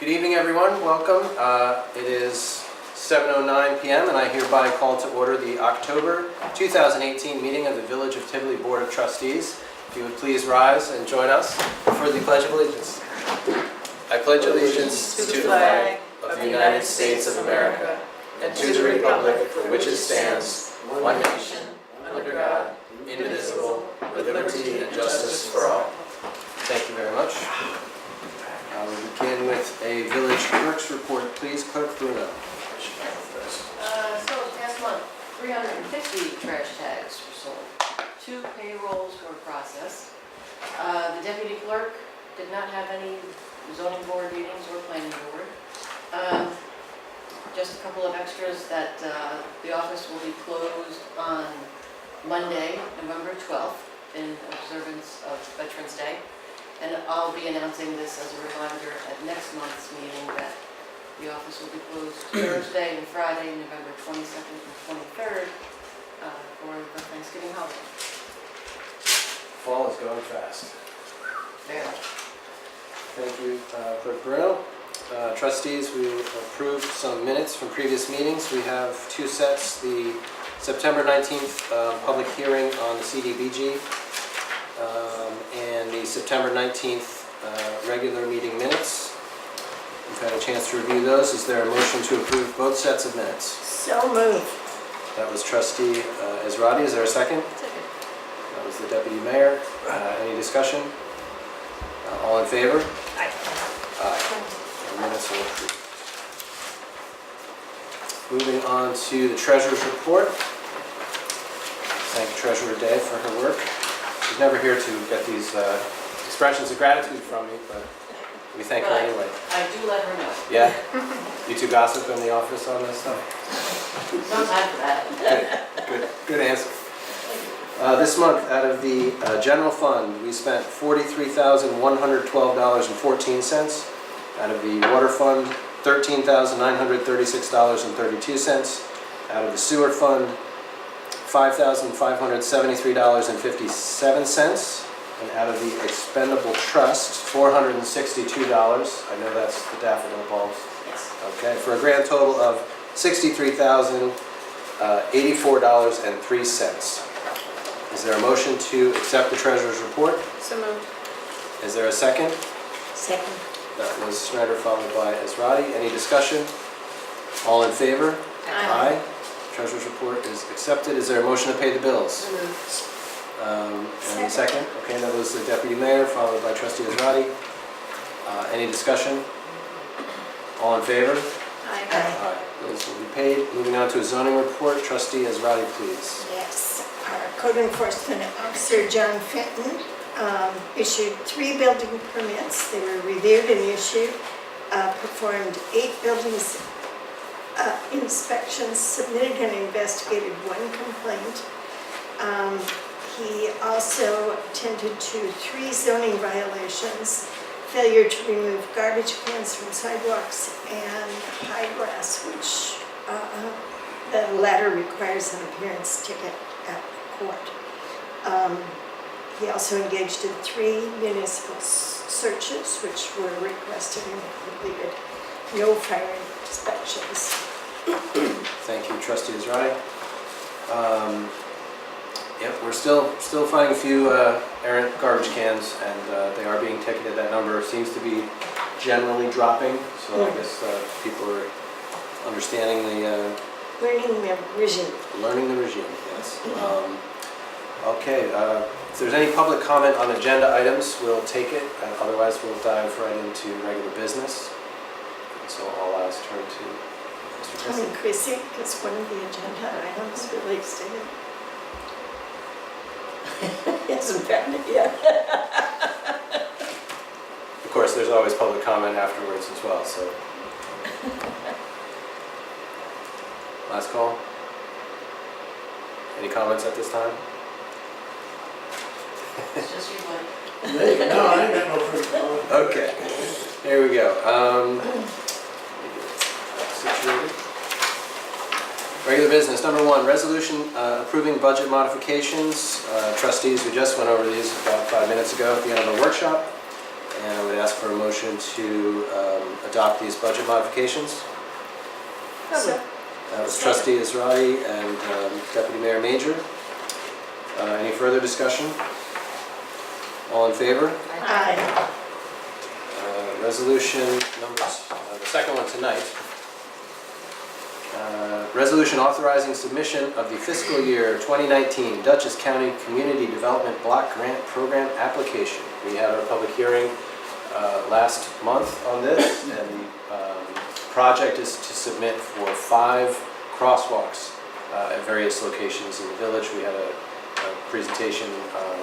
Good evening, everyone. Welcome. It is 7:09 p.m. and I hereby call to order the October 2018 meeting of the Village of Tivoli Board of Trustees. If you would please rise and join us for the Pledge of Allegiance. I pledge allegiance to the flag of the United States of America and to the republic for which it stands, one nation, under God, indivisible, with liberty and justice for all. Thank you very much. We'll begin with a village clerk's report. Please, Clerk Bruno. So past month, 350 trash tags were sold. 2 payrolls were processed. The deputy clerk did not have any zoning board meetings or planning board. Just a couple of extras that the office will be closed on Monday, November 12th, in observance of Veterans Day. And I'll be announcing this as a reminder at next month's meeting that the office will be closed Thursday and Friday, November 22nd and 23rd for the Thanksgiving holiday. Fall is going fast. Very much. Thank you, Clerk Bruno. Trustees, we approved some minutes from previous meetings. We have 2 sets. The September 19th public hearing on the CDBG and the September 19th regular meeting minutes. We've had a chance to review those. Is there a motion to approve both sets of minutes? So moved. That was Trustee Israedi. Is there a second? Second. That was the Deputy Mayor. Any discussion? All in favor? Aye. The minutes are approved. Moving on to the Treasurer's report. Thank Treasurer Day for her work. She's never here to get these expressions of gratitude from me, but we thank her anyway. I do let her know. Yeah? You two gossip in the office on this stuff? No time for that. Good answer. This month, out of the general fund, we spent $43,112.14. Out of the water fund, $13,936.32. Out of the sewer fund, $5,573.57. And out of the expendable trust, $462. I know that's the daffodil bulbs. Yes. Okay, for a grand total of $63,084.03. Is there a motion to accept the Treasurer's report? So moved. Is there a second? Second. That was Snyder, followed by Israedi. Any discussion? All in favor? Aye. Treasurer's report is accepted. Is there a motion to pay the bills? So moved. Any second? Okay, that was the Deputy Mayor, followed by Trustee Israedi. Any discussion? All in favor? Aye. Aye. Bills will be paid. Moving on to a zoning report. Trustee Israedi, please. Yes. Our code enforcement officer, John Fenton, issued 3 building permits. They were reviewed and issued, performed 8 buildings inspections, submitted and investigated 1 complaint. He also attended to 3 zoning violations, failure to remove garbage cans from sidewalks and high grass, which the latter requires an appearance ticket at court. He also engaged in 3 municipal searches, which were requested and completed. No fire inspections. Thank you, Trustee Israedi. Yep, we're still finding a few errant garbage cans, and they are being ticketed. That number seems to be generally dropping, so I guess people are understanding the... Learning the regime. Learning the regime, yes. Okay, if there's any public comment on agenda items, we'll take it. Otherwise, we'll dive right into regular business. So I'll ask turn to Mr. Tommy Christie. Chrissy, because one of the agenda items relates to him. He hasn't found it yet. Of course, there's always public comment afterwards as well, so. Last call. Any comments at this time? It's just you, buddy. No, I ain't got no further comment. Okay, here we go. Situated. Regular business, number 1, resolution approving budget modifications. Trustees, we just went over these about 5 minutes ago at the end of the workshop. And I would ask for a motion to adopt these budget modifications. So, That was Trustee Israedi and Deputy Mayor Major. Any further discussion? All in favor? aye. Resolution numbers, the second one tonight. Resolution authorizing submission of the fiscal year 2019 Dutchess County Community Development Block Grant Program application. We had our public hearing last month on this, and the project is to submit for 5 crosswalks at various locations in the village. We had a presentation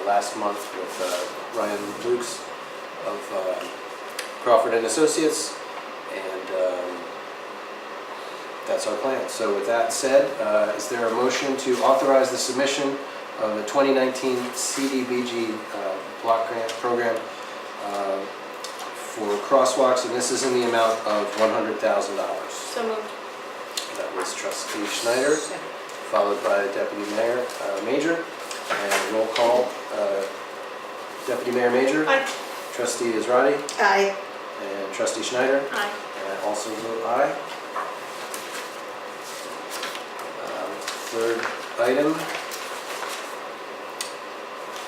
last month with Ryan Lukes of Crawford and Associates, and that's our plan. So with that said, is there a motion to authorize the submission of the 2019 CDBG block grant program for crosswalks, and this is in the amount of $100,000? So moved. That was Trustee Schneider, followed by Deputy Mayor Major, and roll call. Deputy Mayor Major, Aye. Trustee Israedi, Aye. and Trustee Schneider. Aye. And I also vote aye. Third item.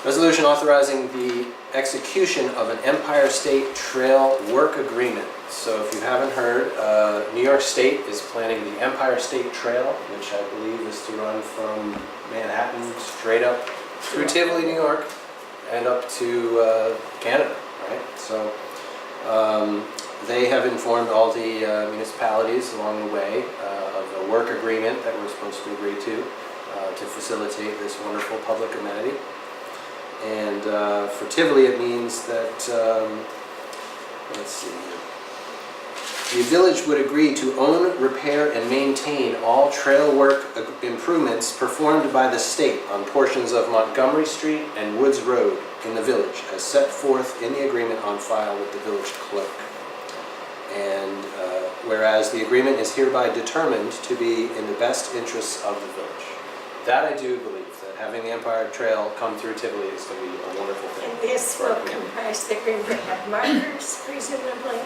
Resolution authorizing the execution of an Empire State Trail work agreement. So if you haven't heard, New York State is planning the Empire State Trail, which I believe is to run from Manhattan straight up through Tivoli, New York, and up to Canada, right? So they have informed all the municipalities along the way of a work agreement that we're supposed to agree to facilitate this wonderful public amenity. And for Tivoli, it means that, let's see here. The village would agree to own, repair, and maintain all trail work improvements performed by the state on portions of Montgomery Street and Woods Road in the village, as set forth in the agreement on file with the village clerk. And whereas the agreement is hereby determined to be in the best interests of the village. That I do believe, that having the Empire Trail come through Tivoli is going to be a wonderful thing. And this will comprise the green brick have markers, presumably.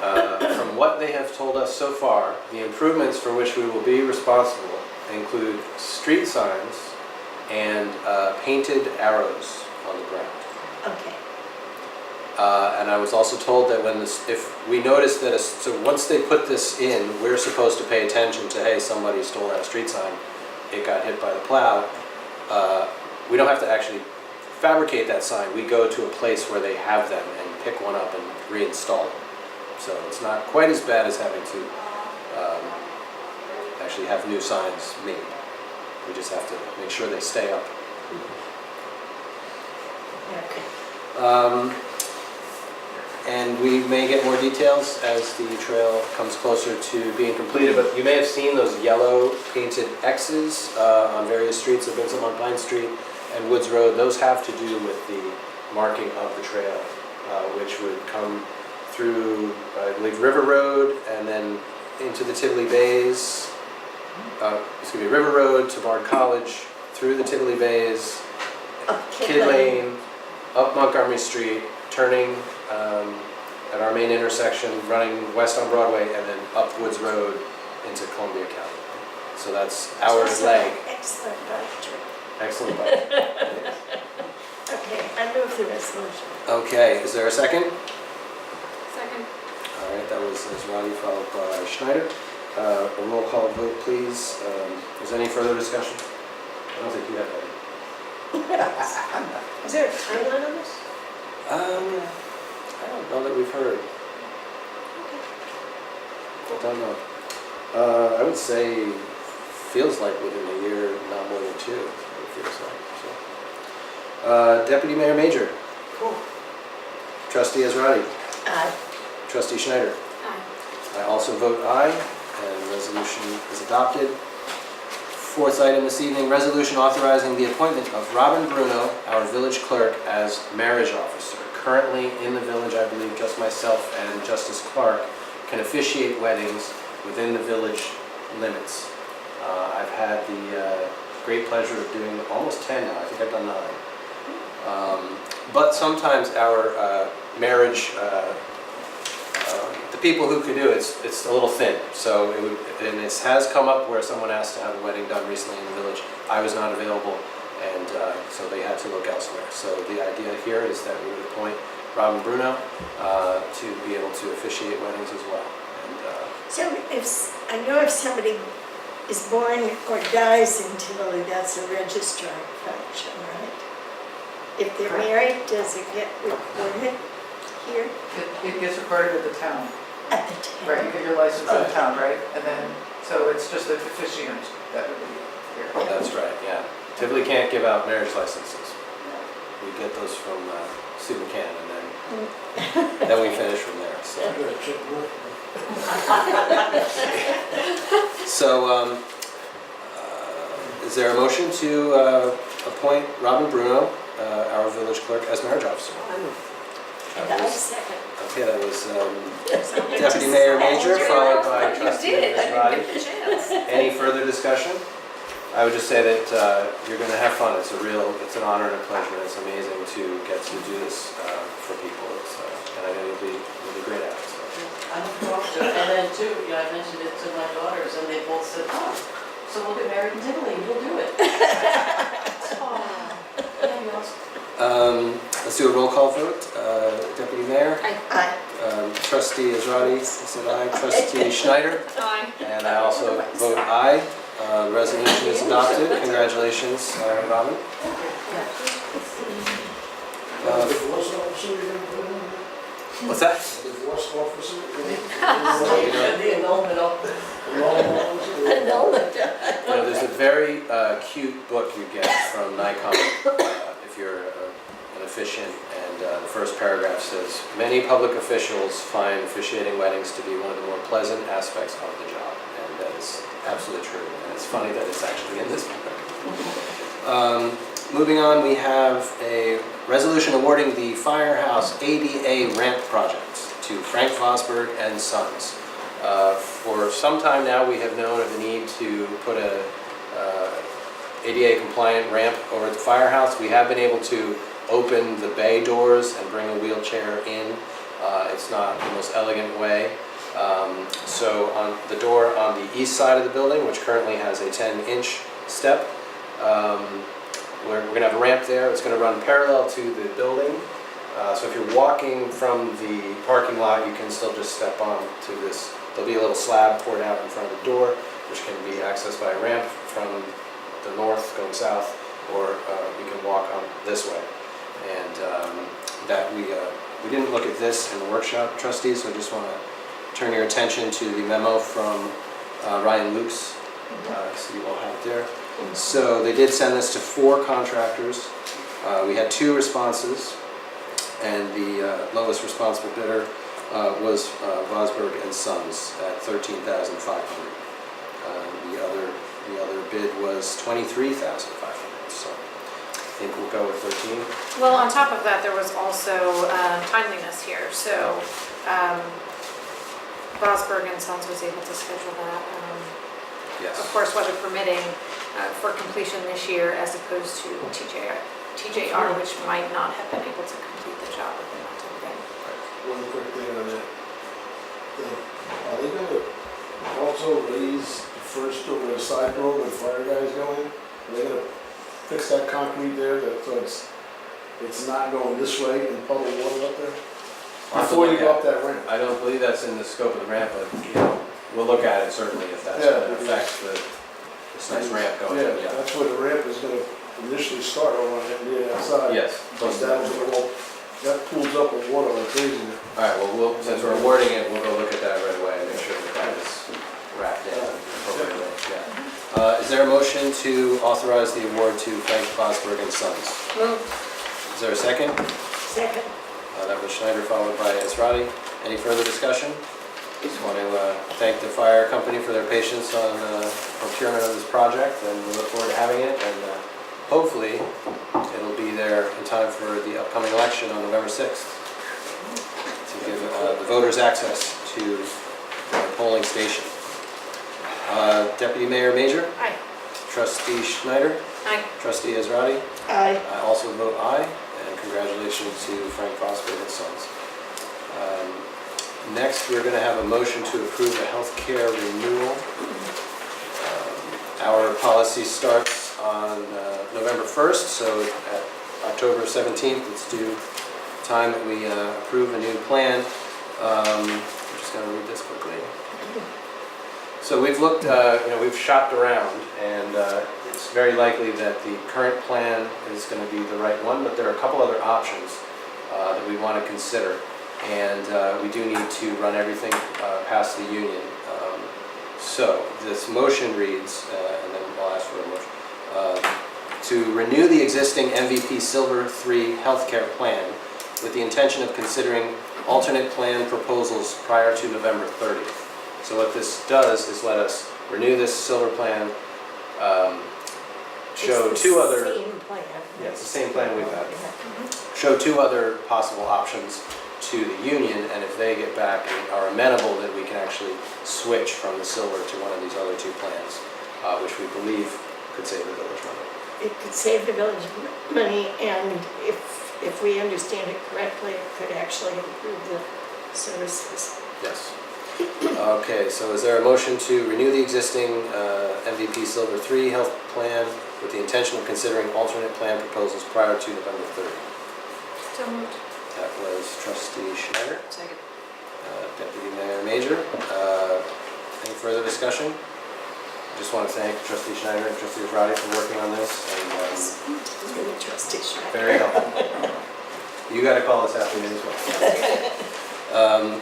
From what they have told us so far, the improvements for which we will be responsible include street signs and painted arrows on the ground. Okay. And I was also told that if we notice that, so once they put this in, we're supposed to pay attention to, hey, somebody stole that street sign, it got hit by the plow. We don't have to actually fabricate that sign. We go to a place where they have them and pick one up and reinstall it. So it's not quite as bad as having to actually have new signs made. We just have to make sure they stay up. Okay. And we may get more details as the trail comes closer to being completed, but you may have seen those yellow painted X's on various streets of Vincent on Pine Street and Woods Road. Those have to do with the marking of the trail, which would come through, I believe, River Road and then into the Tivoli Bays. River Road to Bard College, through the Tivoli Bays, Up Kid Lane, up Montgomery Street, turning at our main intersection, running west on Broadway, and then up Woods Road into Columbia County. So that's our leg. Excellent budget. Excellent budget. Okay, I move the resolution. Okay, is there a second? Second. All right, that was Israedi followed by Schneider. A roll call vote, please. Is there any further discussion? I don't think you have any. Is there a timeline on this? I don't know that we've heard. I don't know. I would say feels like within a year, not more than 2. It feels like. So. Deputy Mayor Major. Cool. Trustee Israedi. Aye. Trustee Schneider. Aye. I also vote aye, and the resolution is adopted. Fourth item this evening, resolution authorizing the appointment of Robin Bruno, our village clerk, as marriage officer. Currently in the village, I believe just myself and Justice Clark can officiate weddings within the village limits. I've had the great pleasure of doing almost 10 now. I think I've done 9. But sometimes our marriage, the people who could do it, it's a little thin. So and it has come up where someone asked to have a wedding done recently in the village. I was not available, and so they had to look elsewhere. So the idea here is that we would appoint Robin Bruno to be able to officiate weddings as well. And, So I know if somebody is born or dies in Tivoli, that's a registrar function, right? If they're married, does it get recorded here It gets recorded at the town, at the town? right, you get your license at the town, right? And then, so it's just the officiant that would be here. That's right, yeah. Tivoli can't give out marriage licenses. We get those from Sue McCann, and then we finish from there. So, I gotta check my- so is there a motion to appoint Robin Bruno, our village clerk, as marriage officer? And That I was- second. Okay, that was Deputy Mayor Major, followed by You Trustee did, I Israedi. didn't get the chance. Any further discussion? I would just say that you're going to have fun. It's an honor and a pleasure. And it's amazing to get to do this for people. And I know you'll be great at it. So. I look forward to it. And then too, I mentioned it to my daughters and they both said, oh, so we'll get married in Tivoli and you'll do it. Let's do a roll call vote. Deputy Mayor, Aye. Trustee Israedi said aye. Trustee Schneider, Aye. and I also vote aye. The resolution is adopted. Congratulations, Robin. Divorce officer, you're gonna put in there? What's that? Divorce officer? The annulment of. There's a very cute book you get from Nikon if you're an officiant, and the first paragraph says, many public officials find officiating weddings to be one of the more pleasant aspects of the job, and that is absolutely true, and it's funny that it's actually in this book. Moving on, we have a resolution awarding the Firehouse ADA ramp project to Frank Vosberg and Sons. For some time now, we have known of the need to put a ADA compliant ramp over at the firehouse. We have been able to open the bay doors and bring a wheelchair in. It's not the most elegant way. So on the door on the east side of the building, which currently has a 10-inch step, we're going to have a ramp there. It's going to run parallel to the building. So if you're walking from the parking lot, you can still just step on to this. There'll be a little slab poured out in front of the door, which can be accessed by a ramp from the north going south, or we can walk on this way. And that we didn't look at this in the workshop, trustees, so I just want to turn your attention to the memo from Ryan Lukes, so you all have it there. So they did send this to 4 contractors. We had 2 responses, and the lowest responsible bidder was Vosberg and Sons at $13,500. The other bid was $23,500. So I think we'll go with 13. Well, on top of that, there was also timeliness here. So Vosberg and Sons was able to schedule that, Yes. of course, weather permitting, for completion this year as opposed to TJR, which might not have been able to complete the job within that time frame. One quick thing on that. Are they gonna also raise the first door where the side door where the fire guys go in? Are they gonna fix that concrete there so it's not going this way and puddle water up there? I'll have to Before you look go at- up that ramp? I don't believe that's in the scope of the ramp, but we'll look at it certainly if that's Yeah. going to affect this nice ramp going in. Yeah, that's where the ramp is gonna initially start over on that near that side. Yes. Because that pulls up with water like crazy. All right, well, since we're awarding it, we'll go look at that right away and make sure that is wrapped in appropriately. Yeah. Is there a motion to authorize the award to Frank Vosberg and Sons? Move. Is there a second? Second. That was Schneider, followed by Israedi. Any further discussion? Just want to thank the fire company for their patience on procurement of this project, and we look forward to having it, and hopefully it'll be there in time for the upcoming election on November 6th to give the voters access to the polling station. Deputy Mayor Major, Aye. Trustee Schneider, Aye. Trustee Israedi. Aye. I also vote aye, congratulations to Frank Fosbury and Sons. Next, we're going to have a motion to approve a healthcare renewal. Our policy starts on November 1st, so at October 17th, it's due time that we approve a new plan. I'm just going to read this quickly. So we've looked, we've shopped around, and it's very likely that the current plan is going to be the right one, but there are a couple other options that we want to consider. And we do need to run everything past the union. So this motion reads, and then I'll ask for a motion, to renew the existing MVP Silver 3 healthcare plan with the intention of considering alternate plan proposals prior to November 30th. So what this does is let us renew this silver plan, show two other... It's the same plan. Yeah, it's the same plan we've had. Show two other possible options to the union, and if they get back and are amenable, then we can actually switch from the silver to one of these other two plans, which we believe could save the village money. It could save the village money, and if we understand it correctly, it could actually improve the services. Yes. Okay, so is there a motion to renew the existing MVP Silver 3 health plan with the intention of considering alternate plan proposals prior to November 30th? So moved. That was Trustee Schneider, Second. Deputy Mayor Major. Any further discussion? I just want to thank Trustee Schneider and Trustee Rosati for working on this, and It's really trustee Schneider. very helpful. You got a call this afternoon as well.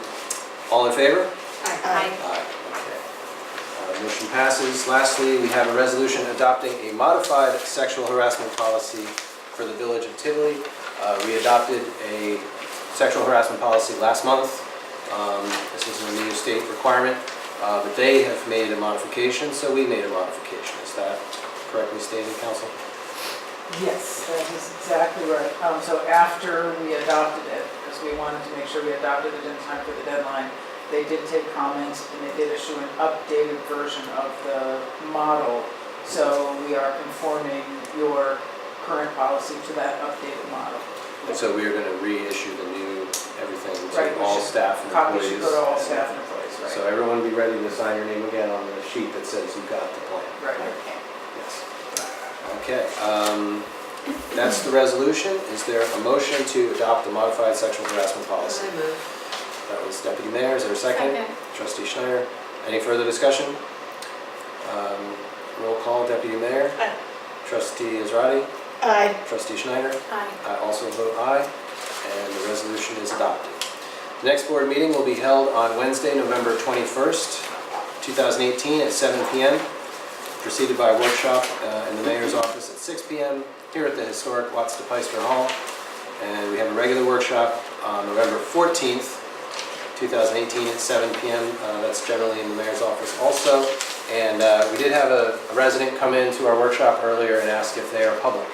All in favor? Aye. Aye. Okay. Motion passes. Lastly, we have a resolution adopting a modified sexual harassment policy for the Village of Tivoli. We adopted a sexual harassment policy last month. This is a new state requirement, but they have made a modification, so we made a modification. Is that correctly stated, Council? Yes, that is exactly right. So after we adopted it, because we wanted to make sure we adopted it in time for the deadline, they did take comments and they did issue an updated version of the model. So we are conforming your current policy to that updated model. And so we are going to reissue the new everything Right, to we all should- staff and Copies employees. should go to all staff and employees, right? So everyone be ready to sign your name again on the sheet that says you got the plan. Right. Yes. Okay, that's the resolution. Is there a motion to adopt the modified sexual harassment policy? I move. That was Deputy Mayor. Is there a second? Second. Trustee Schneider. Any further discussion? Roll call, Deputy Mayor. Aye. Trustee Israedi. Aye. Trustee Schneider. Aye. I also vote aye, and the resolution is adopted. The next board meeting will be held on Wednesday, November 21st, 2018 at 7 p.m., preceded by a workshop in the mayor's office at 6 p.m. here at the historic Watts de Peister Hall. And we have a regular workshop on November 14th, 2018 at 7 p.m. That's generally in the mayor's office also. And we did have a resident come into our workshop earlier and ask if they are public.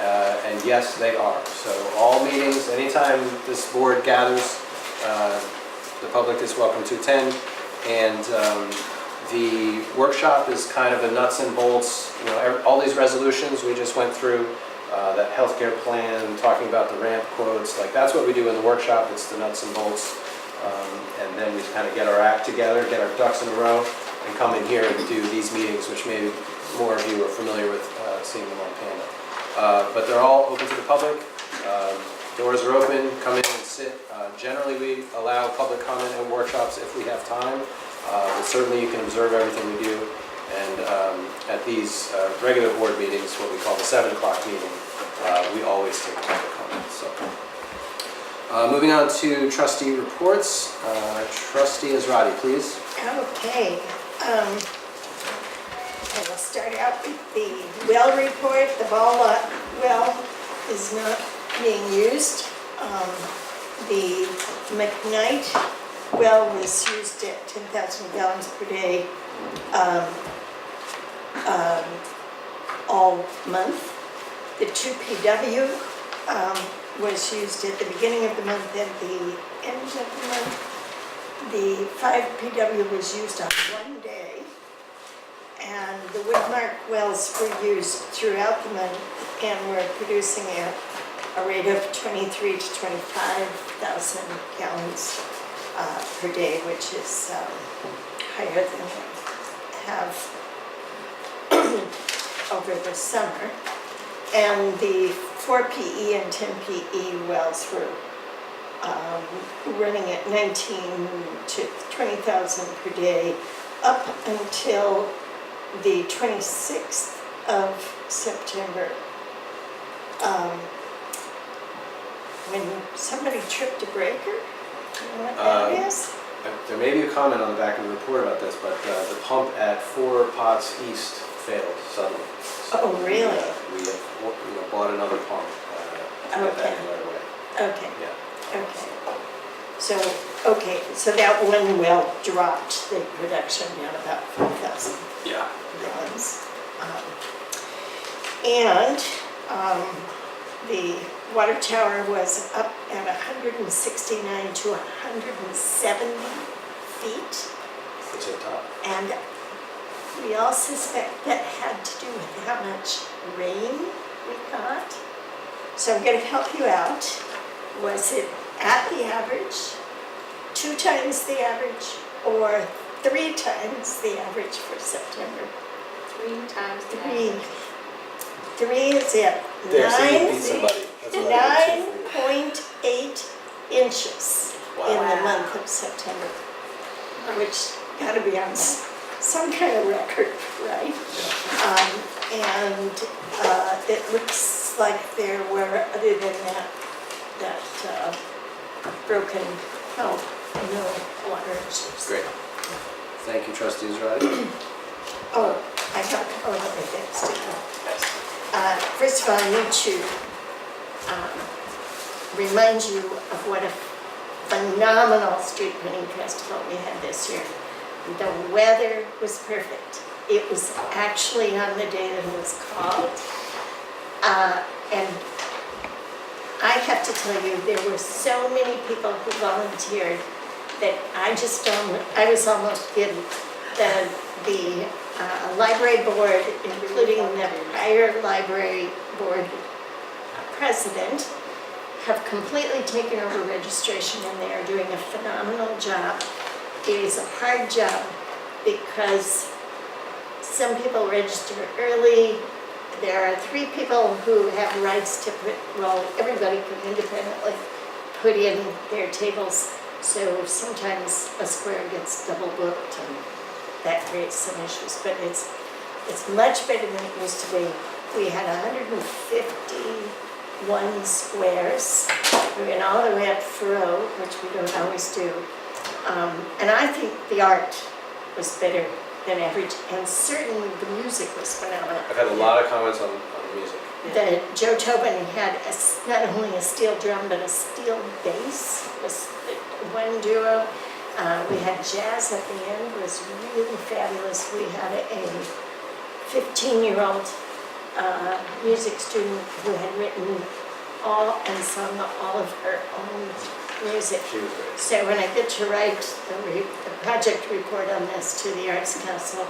And yes, they are. So all meetings, anytime this board gathers, the public is welcome to attend. And the workshop is kind of a nuts and bolts, all these resolutions we just went through, that healthcare plan, talking about the ramp quotes, like that's what we do in the workshop. It's the nuts and bolts. And then we kind of get our act together, get our ducks in a row, and come in here and do these meetings, which maybe more of you are familiar with seeing them on Panda. But they're all open to the public. Doors are open, come in and sit. Generally, we allow public comment in workshops if we have time, but certainly you can observe everything we do. And at these regular board meetings, what we call the 7 o'clock meeting, we always take public comment. So, moving on to trustee reports. Trustee Israedi, please. Okay. I will start out with the well report. The Ball Lot well is not being used. The McKnight well was used at 10,000 gallons per day all month. The 2PW was used at the beginning of the month and the end of the month. The 5PW was used on one day, and the Woodmark wells were used throughout the month and were producing at a rate of 23 to 25,000 gallons per day, which is higher than we have over the summer. And the 4 PE and 10 PE wells were running at 19 to 20,000 per day up until the 26th of September, when somebody tripped a breaker. You know what that is? There may be a comment on the back of the report about this, but the pump at 4 Potts East failed suddenly. Oh, really? We bought another pump to get that in right away. Okay, Yeah. okay. So that one well dropped the production down about 4,000 Yeah. gallons. And the water tower was up at 169 to 170 feet. It's at top. And we all suspect that had to do with how much rain we got. So I'm going to help you out. Was it at the average, 2 times the average, or 3 times the average for September? 3 times the Three. average. 3 is it. There, so you beat somebody. That's what I did too for you. 9.8 inches in the month of September, which got to be on some kind of record, right? And it looks like there were, other than that broken help, no water issues. Great. Thank you, Trustees Riley. Oh, I got a couple of other things to do. Yes. First of all, I need to remind you of what a phenomenal street painting festival we had this year. The weather was perfect. It was actually on the day that it was called. And I have to tell you, there were so many people who volunteered that I was almost giddy. The library board, including the prior library board president, have completely taken over registration, and they are doing a phenomenal job. It is a hard job because some people register early. There are 3 people who have rights to everybody can independently put in their tables. So sometimes a square gets double booked, and that creates some issues. But it's much better than it used to be. We had 151 squares. We went all the way up Thoreau, which we don't always do. And I think the art was better than average, and certainly the music was phenomenal. I've had a lot of comments on the music. Joe Tobin had not only a steel drum, but a steel bass, was one duo. We had jazz at the end, was really fabulous. We had a 15-year-old music student who had written and sung all of her own music. She was great. So when I get to write the project report on this to the Arts Council,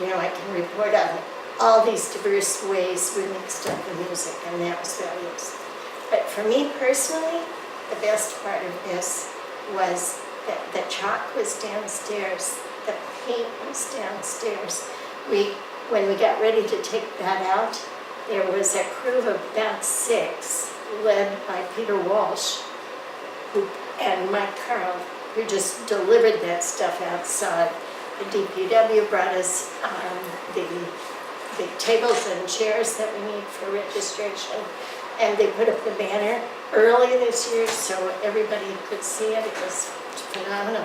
I can report on all these diverse ways we mixed up the music, and that was fabulous. But for me personally, the best part of this was that the chalk was downstairs, the paint was downstairs. When we got ready to take that out, there was a crew of about 6, led by Peter Walsh, and Mike Carl, who just delivered that stuff outside. The DPW brought us the tables and chairs that we need for registration, and they put up the banner early this year so everybody could see it. It was phenomenal.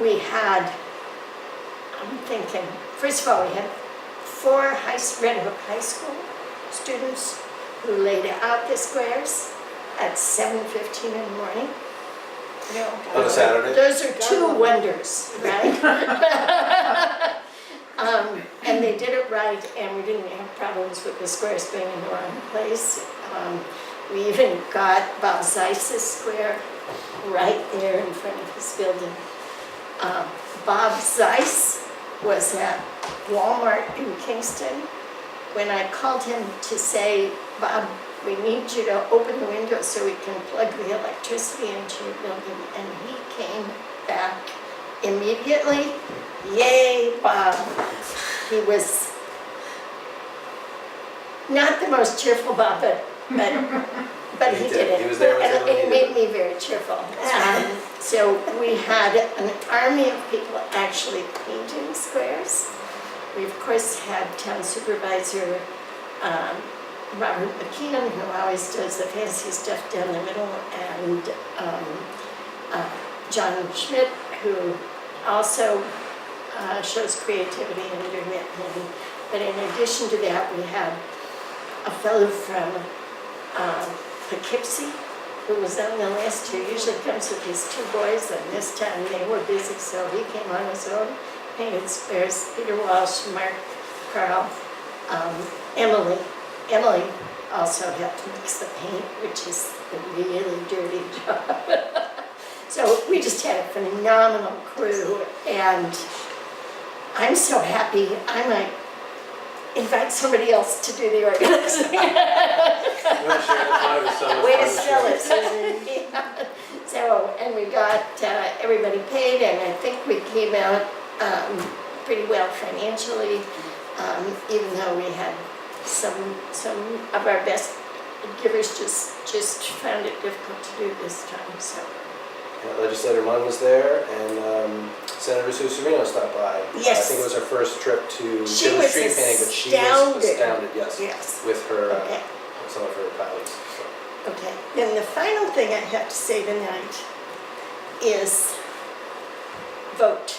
We had, I'm thinking, first of all, we had 4 Red Hook High School students who laid out the squares at 7:15 in the morning. On a Saturday? Those are 2 wonders, right? And they did it right, and we didn't have problems with the squares being in the wrong place. We even got Bob Zeiss's square right there in front of his building. Bob Zeiss was at Walmart in Kingston when I called him to say, Bob, we need you to open the window so we can plug the electricity into your building, and he came back immediately. Yay, Bob. He was not the most cheerful Bob, but he did it. He was there with And everyone it he made needed. me very cheerful. So we had an army of people actually painting squares. We of course had town supervisor Robert McKeon, who always does the fancy stuff down the middle, and John Schmidt, who also shows creativity in doing that painting. But in addition to that, we had a fellow from Poughkeepsie, who was on the list, who usually comes with his two boys, and this time they were busy, so he came on his own, painted squares. Peter Walsh, Mark Carl, Emily. Emily also helped mix the paint, which is a really dirty job. So we just had a phenomenal crew, and I'm so happy. I might invite somebody else to do the organizing. You want to share the fun? It was so much Way to fun sell share. it, Susan. Yeah. So, and we got everybody paid, and I think we came out pretty well financially, even though we had some of our best givers just found it difficult to do this time. So Legislator Munn was there, and Senator Sue Serino stopped by. Yes. I think it was her first trip to She Tivoli was street painting, but she was astounded. astounded, yes, yes, with her, okay. some of her colleagues. So. Okay, then the final thing I have to say tonight is vote.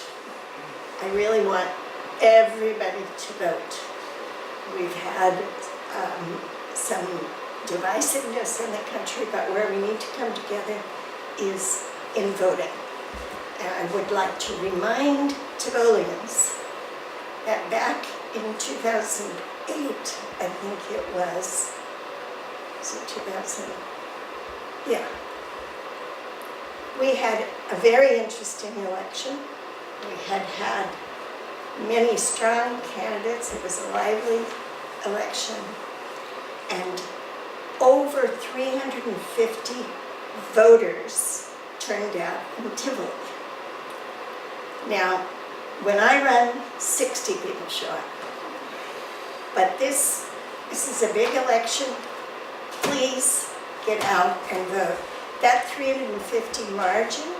I really want everybody to vote. We've had some divisiveness in the country, but where we need to come together is in voting. And I would like to remind Tivolians that back in 2008, I think it was 2000? Yeah. We had a very interesting election. We had had many strong candidates. It was a lively election. And over 350 voters turned out in Tivoli. Now, when I run, 60 people show up. But this is a big election. Please get out and vote. That 350 margin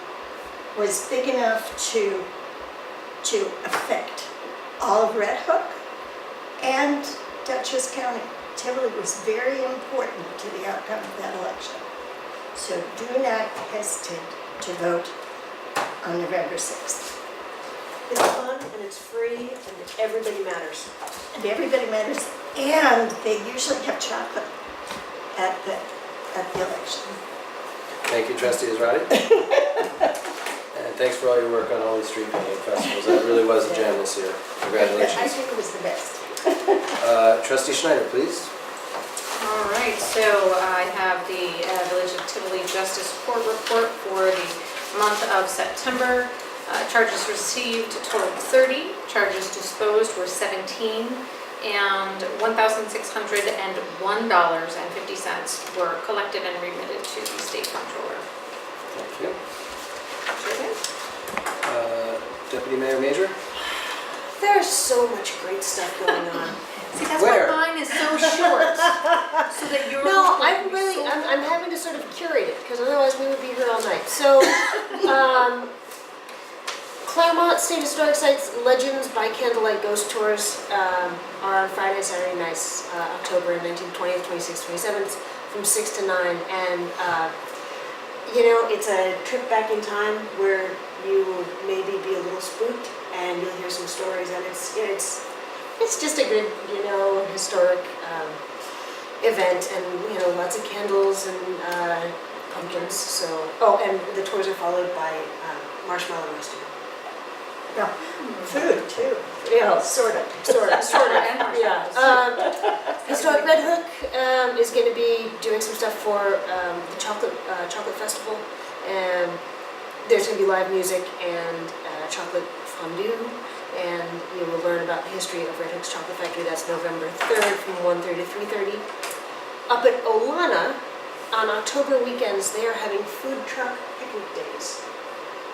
was big enough to affect all of Red Hook and Dutchess County. Tivoli was very important to the outcome of that election. So do not hesitate to vote on November 6th. It's fun and it's free and everybody matters. And everybody matters, and they usually have chocolate at the election. Thank you, Trustee Israedi. And thanks for all your work on all these street painting festivals. That really was a gem this year. I Congratulations. think it was the best. Trustee Schneider, please. All right, so I have the Village of Tivoli Justice Court report for the month of September. Charges received totaled 30, charges disposed were 17, and $1,601.50 were collected and remitted to the state comptroller. Thank you. Deputy Mayor Major? There's so much great stuff going on. See, that's Where? why mine is so short, so that yours No, will I'm be really, so I'm having to sort of curate it, because otherwise we would be here all night. So, Claremont State Historic Sites Legends by Candlelight Ghost Tours are on Friday, Saturday nights, October 19th, 20th, 26th, 27th, from 6 to 9. And, you know, it's a trip back in time where you will maybe be a little spooked and you'll hear some stories. And it's just a good, you know, historic event. And, you know, lots of candles and pumpkins. So, oh, and the tours are followed by marshmallow roasting. Yeah, food too. Yeah, sort of. Yeah. Historic Red Hook is going to be doing some stuff for the chocolate festival. There's going to be live music and chocolate fondue. and you will learn about the history of Red Hook's Chocolate Factory. That's November 3rd from 1:30 to 3:30. Up at Olana, on October weekends, they are having food truck picnic days.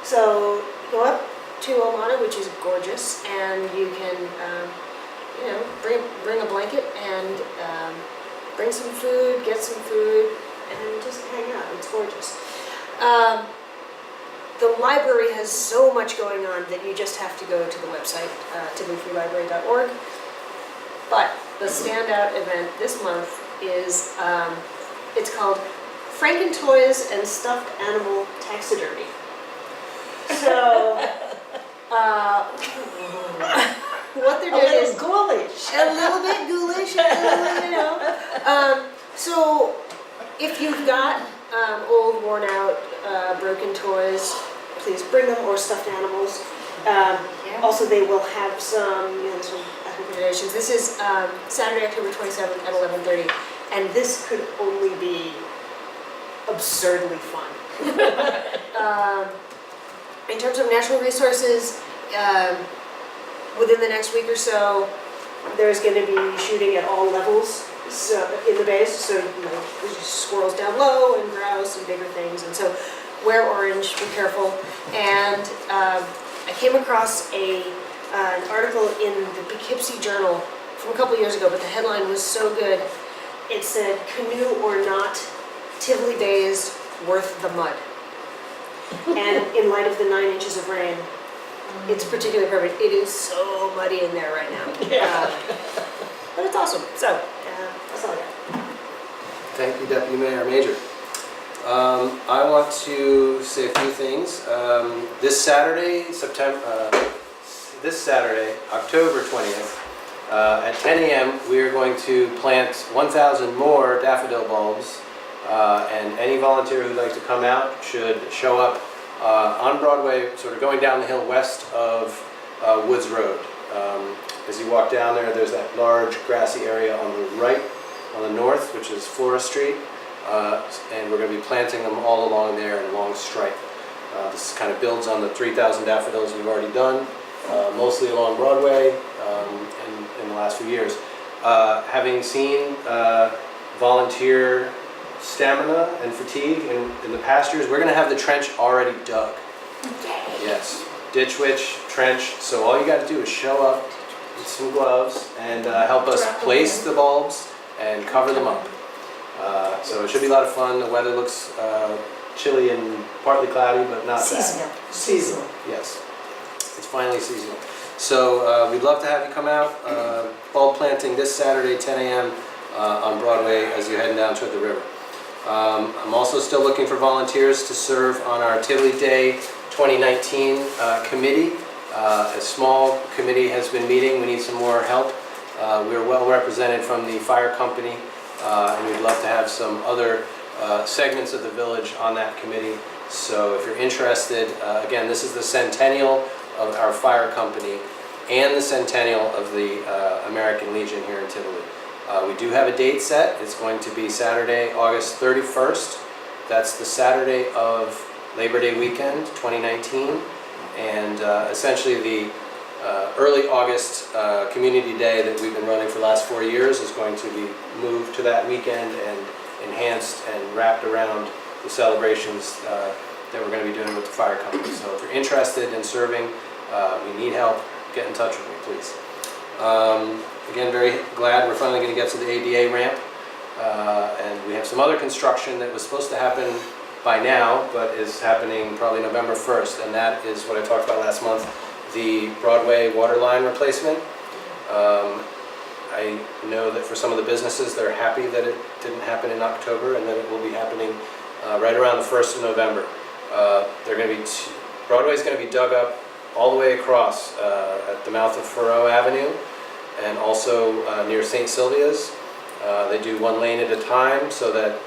So go up to Olana, which is gorgeous, and you can, bring a blanket and bring some food, get some food, and just hang out. It's gorgeous. The library has so much going on that you just have to go to the website, tivolifreelibrary.org. But the standout event this month is, it's called Franken-Toys and Stuffed Animal Taxidermy. So, what they're doing is ghoulish. a little bit ghoulish, so if you've got old, worn out, broken toys, please bring them, or stuffed animals. Also, they will have some, this one, recommendations. This is Saturday, October 27th at 11:30, and this could only be absurdly fun. In terms of natural resources, within the next week or so, there's going to be shooting at all levels, so in the base. So there's squirrels down low and grouse and bigger things, and so wear orange, be careful. And I came across an article in the Poughkeepsie Journal from a couple years ago, but the headline was so good. It said, "Canoe or not, Tivoli Bays worth the mud." And in light of the 9 inches of rain, it's particularly perfect. It is so muddy in there right now. But it's awesome. So, that's all I got. Thank you, Deputy Mayor Major. I want to say a few things. This Saturday, October 20th, at 10 a.m., we are going to plant 1,000 more daffodil bulbs, and any volunteer who'd like to come out should show up on Broadway, sort of going down the hill west of Woods Road. As you walk down there, there's that large grassy area on the right, on the north, which is Florist Street, and we're going to be planting them all along there in a long stripe. This kind of builds on the 3,000 daffodils we've already done, mostly along Broadway in the last few years. Having seen volunteer stamina and fatigue in the past years, we're going to have the trench already dug. Yes, Ditch Witch trench. So all you got to do is show up with some gloves and help us place the bulbs and cover them up. So it should be a lot of fun. The weather looks chilly and partly cloudy, but not bad. Seasonal. Yes, it's finally seasonal. So we'd love to have you come out. Bulb planting this Saturday, 10 a.m. On Broadway as you're heading down toward the river. I'm also still looking for volunteers to serve on our Tivoli Day 2019 committee. A small committee has been meeting. We need some more help. We're well represented from the fire company, and we'd love to have some other segments of the village on that committee. So if you're interested, again, this is the centennial of our fire company and the centennial of the American Legion here in Tivoli. We do have a date set. It's going to be Saturday, August 31st. That's the Saturday of Labor Day weekend, 2019. And essentially the early August Community Day that we've been running for the last 4 years is going to be moved to that weekend and enhanced and wrapped around the celebrations that we're going to be doing with the fire company. So if you're interested in serving, we need help, get in touch with me, please. Again, very glad we're finally going to get to the ADA ramp, and we have some other construction that was supposed to happen by now, but is happening probably November 1st, and that is what I talked about last month, the Broadway water line replacement. I know that for some of the businesses, they're happy that it didn't happen in October, and that it will be happening right around the 1st of November. Broadway is going to be dug up all the way across at the mouth of Faroe Avenue, and also near St. Sylvia's. They do one lane at a time, so that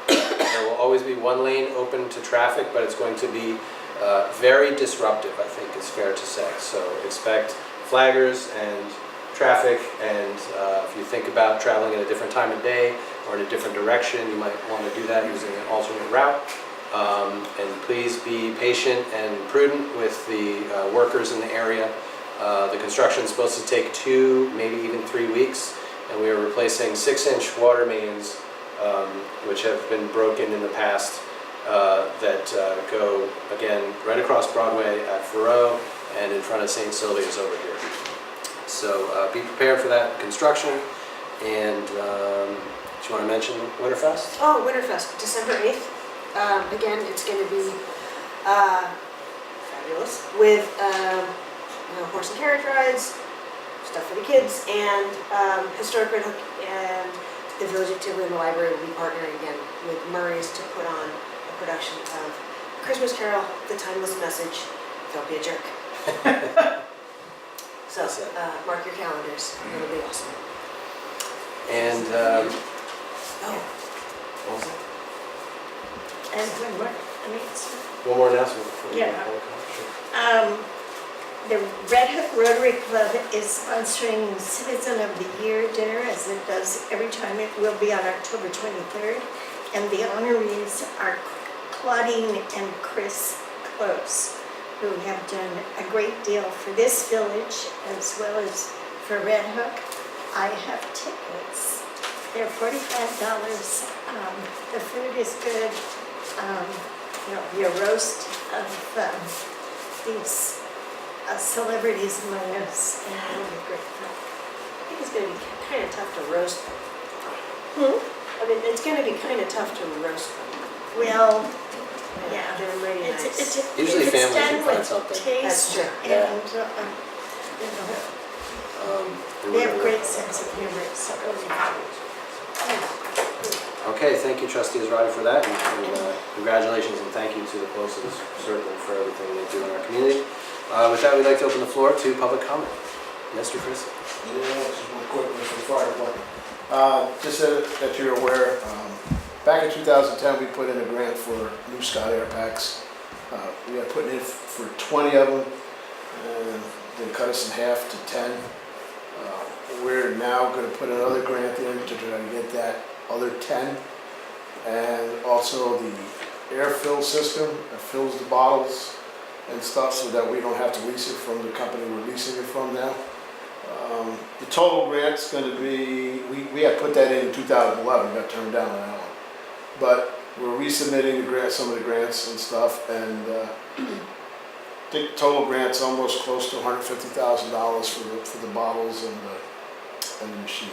there will always be one lane open to traffic, but it's going to be very disruptive, I think it's fair to say. So expect flaggers and traffic, and if you think about traveling at a different time of day or in a different direction, you might want to do that using an alternate route. And please be patient and prudent with the workers in the area. The construction's supposed to take 2, maybe even 3 weeks, and we are replacing 6-inch water mains, which have been broken in the past, that go, again, right across Broadway at Faroe and in front of St. Sylvia's over here. So be prepared for that construction. And do you want to mention Winterfest? Oh, Winterfest, December 8th. Again, it's going to be fabulous with horse and carriage rides, stuff for the kids, and Historic Red Hook and the Village of Tivoli and the library will be partnering again with Murray's to put on a production of Christmas Carol, The Timeless Message, Don't Be a Jerk. So mark your calendars, it'll be awesome. And Oh, what was it? And one One more announcement before we Yeah. go. Sure. the Red Hook Rotary Club is sponsoring Citizen of the Year dinner, as it does every time. It will be on October 23rd. And the honorees are Claudine and Chris Close, who have done a great deal for this village as well as for Red Hook. I have tickets. They're $45. The food is good. There'll be a roast of these celebrities among us, and it'll be great fun. I think it's going to be kind of tough to roast them. Hmm? I mean, it's going to be kind of tough to roast them. Well, yeah. They're really nice. Usually it's families done can find with something. taste That's true. Yeah. and, you know, And they we're have gonna- great sense of humor, so it'll be fun. Okay, thank you, Trustee Israedi, for that, and congratulations and thank you to the Closes, certainly, for everything they do in our community. With that, we'd like to open the floor to public comment. Mr. Chris? Yeah, just one quick one for the fire department. Just so that you're aware, back in 2010, we put in a grant for new Scott Air Packs. We got put in for 20 of them, and they cut us in half to 10. We're now going to put another grant in to try to get that other 10. And also the air fill system that fills the bottles and stuff so that we don't have to lease it from the company we're leasing it from now. The total grant's going to be, we had put that in 2011, got turned down on that one. But we're resubmitting the grant, some of the grants and stuff, and I think the total grant's almost close to $150,000 for the bottles and the machine.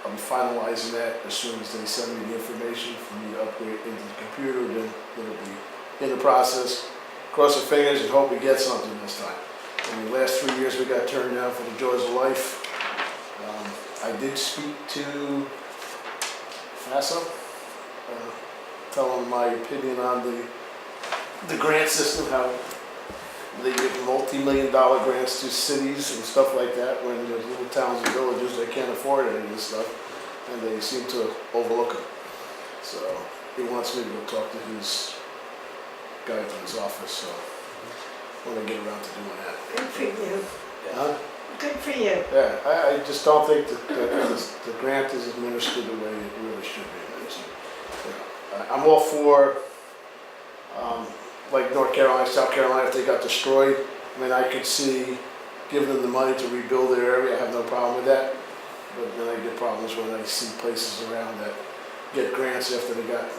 I'll be finalizing that as soon as they send me the information for me to upgrade into the computer, then it'll be in the process. Cross our fingers and hope we get something this time. In the last 3 years, we got turned down for the Joys of Life. I did speak to FASO, tell them my opinion on the grant system, how they give multi-million-dollar grants to cities and stuff like that when there's little towns and villages that can't afford any of this stuff, and they seem to overlook them. So he wants me to go talk to his guy from his office, so when I get around to doing that. Good for you. Huh? Good for you. Yeah, I just don't think that the grant is administered the way it really should be administered. I'm all for, like North Carolina, South Carolina, if they got destroyed, I mean, I could see giving them the money to rebuild their area, I have no problem with that. But then I get problems when I see places around that get grants after they got,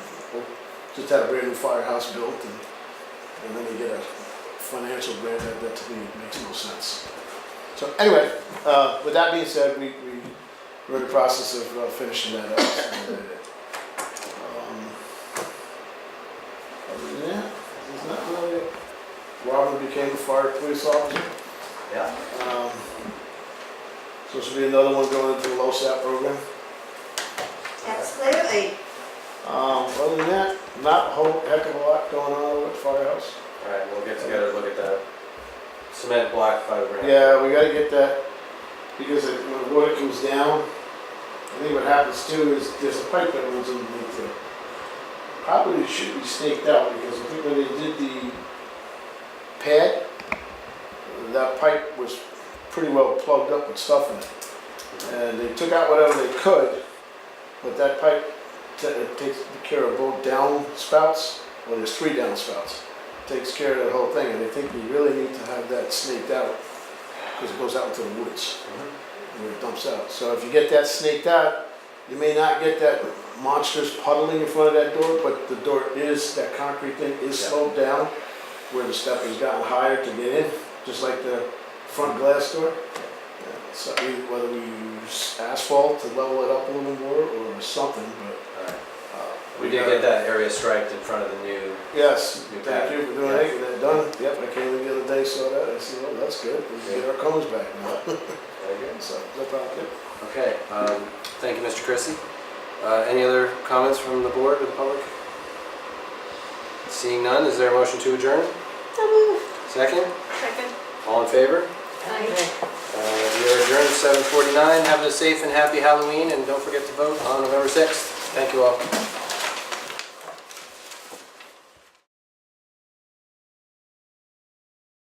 just had a brand new firehouse built, and then they get a financial grant. That to me makes no sense. So anyway, with that being said, we're in the process of finishing that up. Other than that, there's not really. Robin became a fire police officer. Yeah. So this will be another one going into the LoSAP program. Absolutely. Other than that, not a whole heck of a lot going on with the firehouse. All right, we'll get together, look at that cement block fiberglass. Yeah, we gotta get that, because when the water comes down, I think what happens too is there's a pipe that runs underneath there. Probably should be staked out, because I think when they did the pad, that pipe was pretty well plugged up with stuff in it. And they took out whatever they could, but that pipe takes care of both down spouts, well there's 3 down spouts. Takes care of that whole thing, and I think we really need to have that snaked out because it goes out into the woods where it dumps out. So if you get that snaked out, you may not get that monstrous puddling in front of that door, but the door is, that concrete thing is Yeah. sloped down where the step has gotten higher to get in, just like the front glass door. So whether we use asphalt to level it up a little more or something, but. All right. We did get that area striped in front of the new, Yes, New thank pad. you for doing Yeah. it, get that done. Yep, I came in the other day, saw that, I said, oh, that's good, we can get our cones back now. very good. So, no problem, yep. Okay, thank you, Mr. Christie. Any other comments from the board or the public? Seeing none, is there a motion to adjourn? Second? Second. All in favor? We are adjourned at 7:49. Have a safe and happy Halloween, and don't forget to vote on November 6th. Thank you all.